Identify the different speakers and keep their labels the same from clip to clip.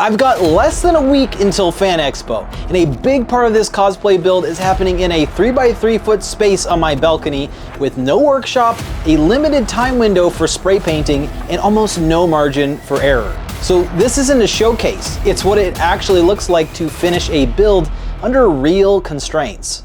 Speaker 1: I've got less than a week until FanExpo, and a big part of this cosplay build is happening in a 3x3 foot space on my balcony with no workshop, a limited time window for spray painting, and almost no margin for error. So this isn't a showcase, it's what it actually looks like to finish a build under real constraints.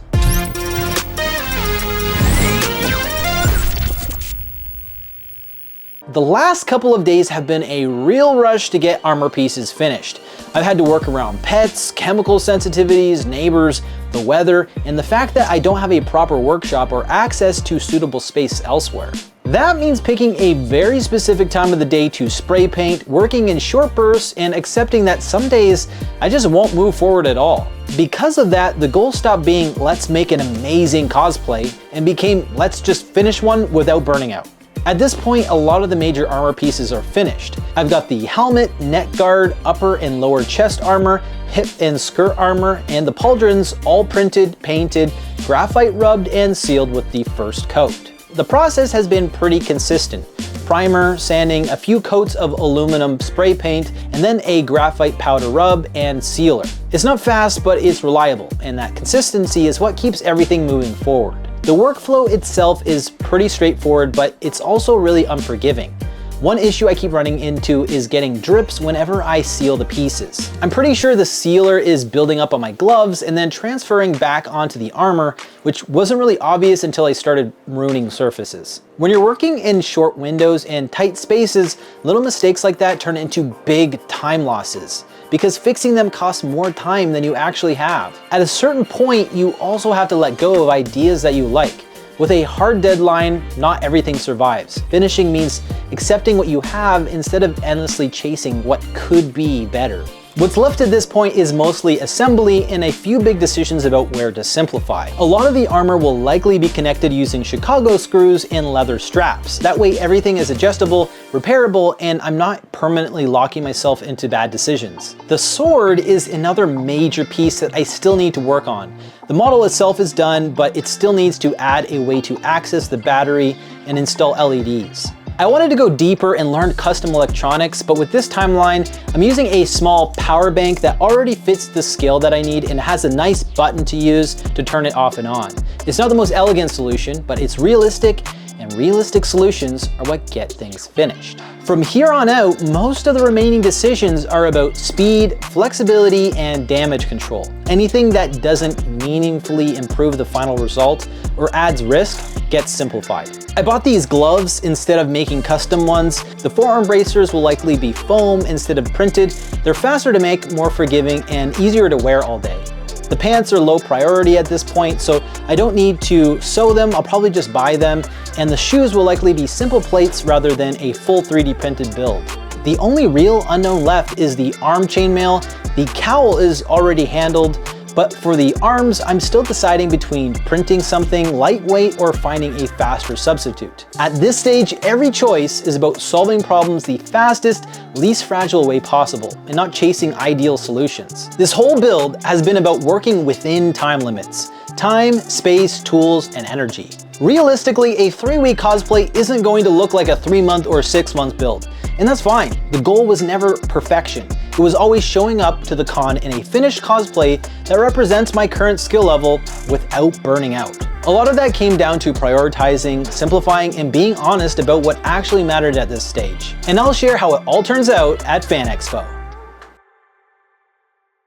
Speaker 1: The last couple of days have been a real rush to get armor pieces finished. I've had to work around pets, chemical sensitivities, neighbors, the weather, and the fact that I don't have a proper workshop or access to suitable space elsewhere. That means picking a very specific time of the day to spray paint, working in short bursts, and accepting that some days I just won't move forward at all. Because of that, the goal stopped being let's make an amazing cosplay and became let's just finish one without burning out. At this point, a lot of the major armor pieces are finished. I've got the helmet, neck guard, upper and lower chest armor, hip and skirt armor, and the pauldrons all printed, painted, graphite rubbed, and sealed with the first coat. The process has been pretty consistent. Primer, sanding, a few coats of aluminum spray paint, and then a graphite powder rub and sealer. It's not fast, but it's reliable, and that consistency is what keeps everything moving forward. The workflow itself is pretty straightforward, but it's also really unforgiving. One issue I keep running into is getting drips whenever I seal the pieces. I'm pretty sure the sealer is building up on my gloves and then transferring back onto the armor, which wasn't really obvious until I started ruining surfaces. When you're working in short windows and tight spaces, little mistakes like that turn into big time losses, because fixing them costs more time than you actually have. At a certain point, you also have to let go of ideas that you like. With a hard deadline, not everything survives. Finishing means accepting what you have instead of endlessly chasing what could be better. What's left at this point is mostly assembly and a few big decisions about where to simplify. A lot of the armor will likely be connected using Chicago screws and leather straps. That way everything is adjustable, repairable, and I'm not permanently locking myself into bad decisions. The sword is another major piece that I still need to work on. The model itself is done, but it still needs to add a way to access the battery and install LEDs. I wanted to go deeper and learn custom electronics, but with this timeline, I'm using a small power bank that already fits the scale that I need and has a nice button to use to turn it off and on. It's not the most elegant solution, but it's realistic, and realistic solutions are what get things finished. From here on out, most of the remaining decisions are about speed, flexibility, and damage control. Anything that doesn't meaningfully improve the final result or adds risk gets simplified. I bought these gloves instead of making custom ones. The forearm bracers will likely be foam instead of printed. They're faster to make, more forgiving, and easier to wear all day. The pants are low priority at this point, so I don't need to sew them, I'll probably just buy them, and the shoes will likely be simple plates rather than a full 3D printed build. The only real unknown left is the arm chainmail. The cowl is already handled, but for the arms, I'm still deciding between printing something lightweight or finding a faster substitute. At this stage, every choice is about solving problems the fastest, least fragile way possible, and not chasing ideal solutions. This whole build has been about working within time limits. Time, space, tools, and energy. Realistically, a 3-week cosplay isn't going to look like a 3-month or 6-month build, and that's fine. The goal was never perfection. It was always showing up to the con in a finished cosplay that represents my current skill level without burning out. A lot of that came down to prioritizing, simplifying, and being honest about what actually mattered at this stage. And I'll share how it all turns out at FanExpo.